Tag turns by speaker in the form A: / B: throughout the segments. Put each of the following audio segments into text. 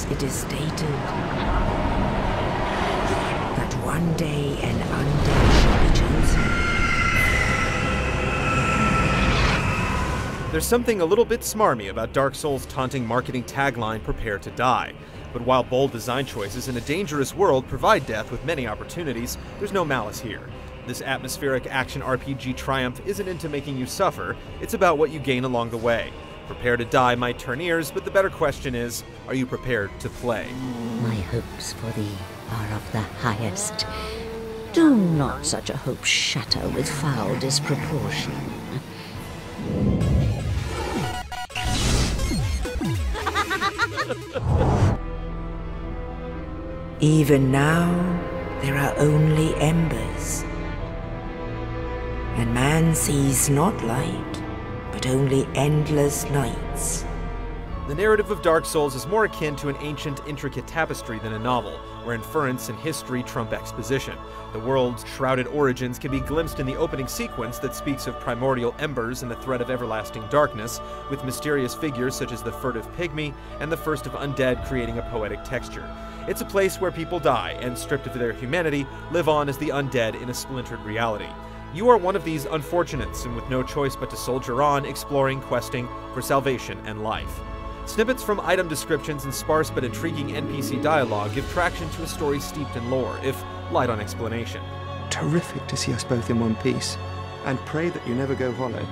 A: once it is stated that one day an undead shall be chosen.
B: There's something a little bit smarmy about Dark Souls' taunting marketing tagline, "Prepare to die." But while bold design choices in a dangerous world provide death with many opportunities, there's no malice here. This atmospheric action RPG triumph isn't into making you suffer, it's about what you gain along the way. Prepare to die might turn ears, but the better question is, are you prepared to play?
A: My hopes for thee are of the highest. Do not such a hope shatter with foul disproportion. Even now, there are only embers, and man sees not light, but only endless nights.
B: The narrative of Dark Souls is more akin to an ancient, intricate tapestry than a novel, where inference and history trump exposition. The world's shrouded origins can be glimpsed in the opening sequence that speaks of primordial embers and the threat of everlasting darkness, with mysterious figures such as the furtive pygmy and the first of undead creating a poetic texture. It's a place where people die and, stripped of their humanity, live on as the undead in a splintered reality. You are one of these unfortunates, and with no choice but to soldier on, exploring, questing for salvation and life. Snippets from item descriptions and sparse but intriguing NPC dialogue give traction to a story steeped in lore, if light on explanation.
C: Terrific to see us both in one piece, and pray that you never go hollow.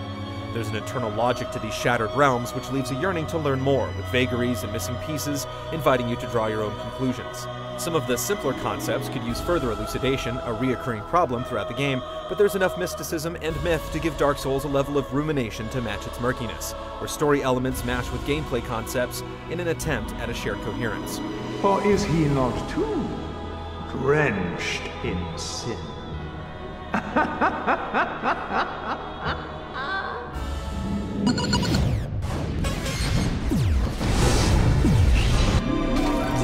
B: There's an eternal logic to these shattered realms which leaves a yearning to learn more, with vagaries and missing pieces inviting you to draw your own conclusions. Some of the simpler concepts could use further elucidation, a reoccurring problem throughout the game, but there's enough mysticism and myth to give Dark Souls a level of rumination to match its murkiness, where story elements mash with gameplay concepts in an attempt at a shared coherence.
D: Or is he not too drenched in sin?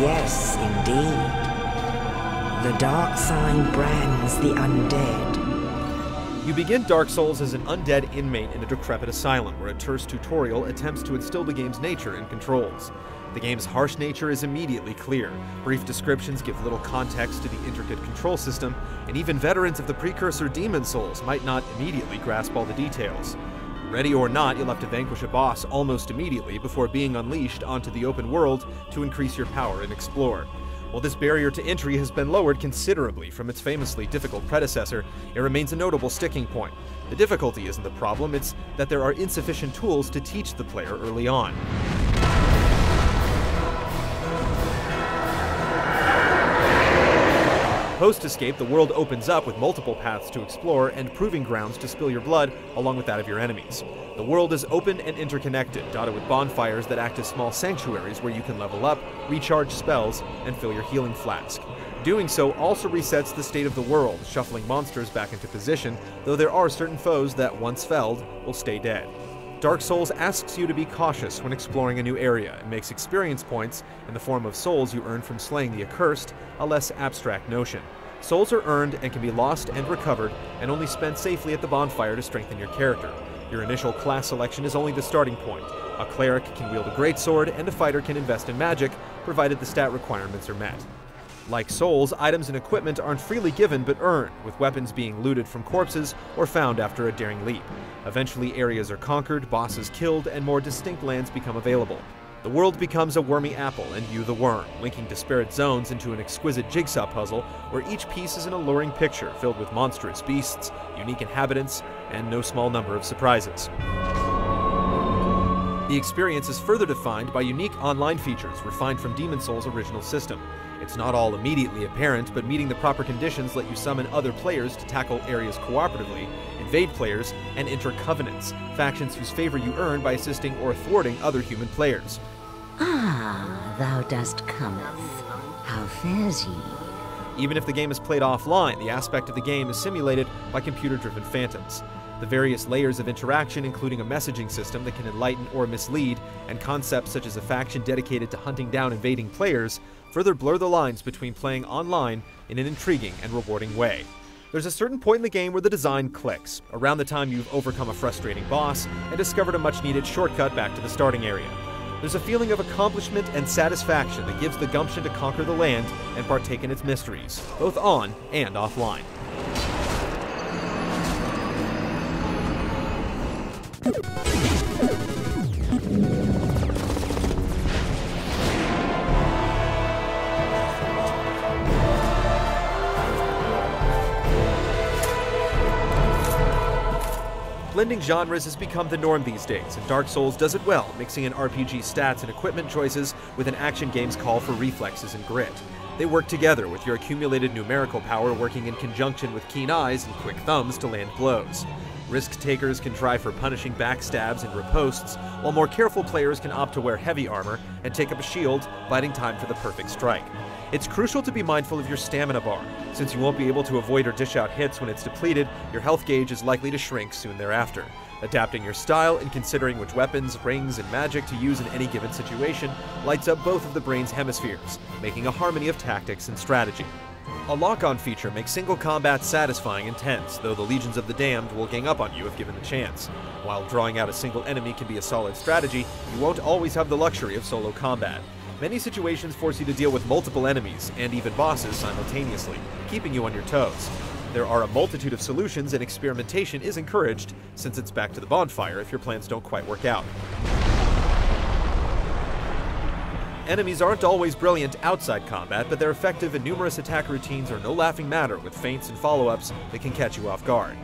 A: Yes, indeed. The dark sign brands the undead.
B: You begin Dark Souls as an undead inmate in a decrepit asylum, where a terse tutorial attempts to instill the game's nature and controls. The game's harsh nature is immediately clear. Brief descriptions give little context to the intricate control system, and even veterans of the precursor Demon Souls might not immediately grasp all the details. Ready or not, you'll have to vanquish a boss almost immediately before being unleashed onto the open world to increase your power and explore. While this barrier to entry has been lowered considerably from its famously difficult predecessor, it remains a notable sticking point. The difficulty isn't the problem, it's that there are insufficient tools to teach the player early on. Post-escape, the world opens up with multiple paths to explore and proving grounds to spill your blood along with that of your enemies. The world is open and interconnected, dotted with bonfires that act as small sanctuaries where you can level up, recharge spells, and fill your healing flask. Doing so also resets the state of the world, shuffling monsters back into position, though there are certain foes that, once felled, will stay dead. Dark Souls asks you to be cautious when exploring a new area and makes experience points, in the form of souls you earn from slaying the accursed, a less abstract notion. Souls are earned and can be lost and recovered, and only spent safely at the bonfire to strengthen your character. Your initial class selection is only the starting point. A cleric can wield a greatsword, and a fighter can invest in magic, provided the stat requirements are met. Like Souls, items and equipment aren't freely given but earned, with weapons being looted from corpses or found after a daring leap. Eventually, areas are conquered, bosses killed, and more distinct lands become available. The world becomes a wormy apple, and you the worm, linking disparate zones into an exquisite jigsaw puzzle where each piece is an alluring picture filled with monstrous beasts, unique inhabitants, and no small number of surprises. The experience is further defined by unique online features refined from Demon Souls' original system. It's not all immediately apparent, but meeting the proper conditions let you summon other players to tackle areas cooperatively, invade players, and enter covenants, factions whose favor you earn by assisting or thwarting other human players.
A: Ah, thou dost cometh. How fares ye?
B: Even if the game is played offline, the aspect of the game is simulated by computer-driven phantoms. The various layers of interaction, including a messaging system that can enlighten or mislead, and concepts such as a faction dedicated to hunting down invading players, further blur the lines between playing online in an intriguing and rewarding way. There's a certain point in the game where the design clicks, around the time you've overcome a frustrating boss and discovered a much-needed shortcut back to the starting area. There's a feeling of accomplishment and satisfaction that gives the gumption to conquer the land and partake in its mysteries, both on and offline. Blending genres has become the norm these days, and Dark Souls does it well, mixing in RPG stats and equipment choices with an action game's call for reflexes and grit. They work together, with your accumulated numerical power working in conjunction with keen eyes and quick thumbs to land blows. Risk-takers can try for punishing backstabs and riposts, while more careful players can opt to wear heavy armor and take up a shield, biding time for the perfect strike. It's crucial to be mindful of your stamina bar. Since you won't be able to avoid or dish out hits when it's depleted, your health gauge is likely to shrink soon thereafter. Adapting your style and considering which weapons, rings, and magic to use in any given situation lights up both of the brain's hemispheres, making a harmony of tactics and strategy. A lock-on feature makes single combat satisfying and tense, though the Legions of the Damned will gang up on you if given the chance. While drawing out a single enemy can be a solid strategy, you won't always have the luxury of solo combat. Many situations force you to deal with multiple enemies, and even bosses, simultaneously, keeping you on your toes. There are a multitude of solutions, and experimentation is encouraged, since it's back to the bonfire if your plans don't quite work out. Enemies aren't always brilliant outside combat, but their effective and numerous attack routines are no laughing matter, with feints and follow-ups that can catch you off guard.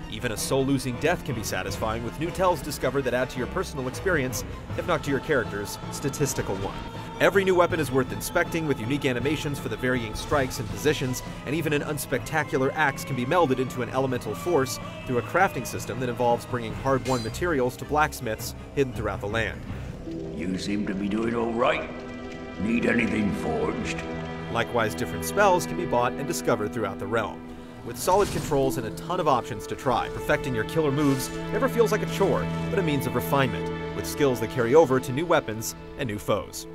B: Even a soul-losing death can be satisfying, with new tells discovered that add to your personal experience, if not to your character's statistical one. Every new weapon is worth inspecting, with unique animations for the varying strikes and positions, and even an unspectacular axe can be melded into an elemental force through a crafting system that involves bringing hard-won materials to blacksmiths hidden throughout the land.
E: You seem to be doing all right. Need anything forged?
B: Likewise, different spells can be bought and discovered throughout the realm. With solid controls and a ton of options to try, perfecting your killer moves never feels like a chore, but a means of refinement, with skills that carry over to new weapons and new foes.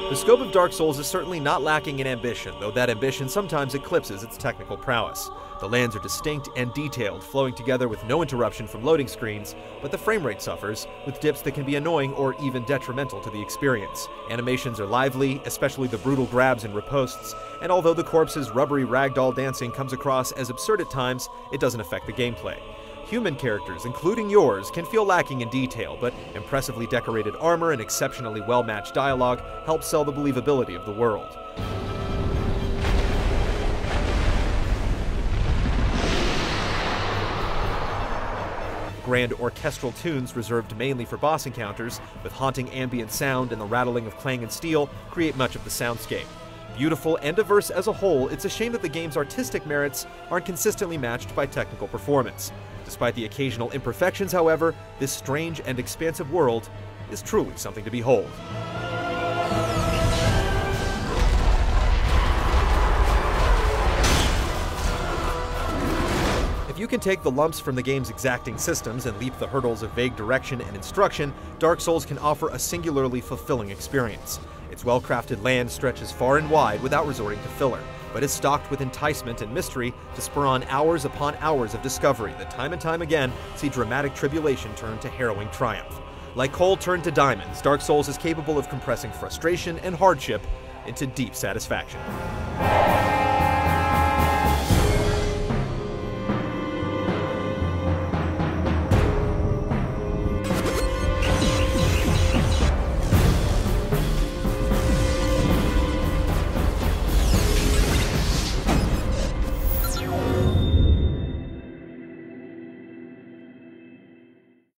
B: The scope of Dark Souls is certainly not lacking in ambition, though that ambition sometimes eclipses its technical prowess. The lands are distinct and detailed, flowing together with no interruption from loading screens, but the frame rate suffers, with dips that can be annoying or even detrimental to the experience. Animations are lively, especially the brutal grabs and riposts, and although the corpse's rubbery ragdoll dancing comes across as absurd at times, it doesn't affect the gameplay. Human characters, including yours, can feel lacking in detail, but impressively decorated armor and exceptionally well-matched dialogue help sell the believability of the world. Grand orchestral tunes reserved mainly for boss encounters, with haunting ambient sound and the rattling of clang and steel, create much of the soundscape. Beautiful and diverse as a whole, it's a shame that the game's artistic merits aren't consistently matched by technical performance. Despite the occasional imperfections, however, this strange and expansive world is truly something to behold. If you can take the lumps from the game's exacting systems and leap the hurdles of vague direction and instruction, Dark Souls can offer a singularly fulfilling experience. Its well-crafted land stretches far and wide without resorting to filler, but is stocked with enticement and mystery to spur on hours upon hours of discovery that time and time again see dramatic tribulation turn to harrowing triumph. Like coal turned to diamonds, Dark Souls is capable of compressing frustration and hardship into deep satisfaction.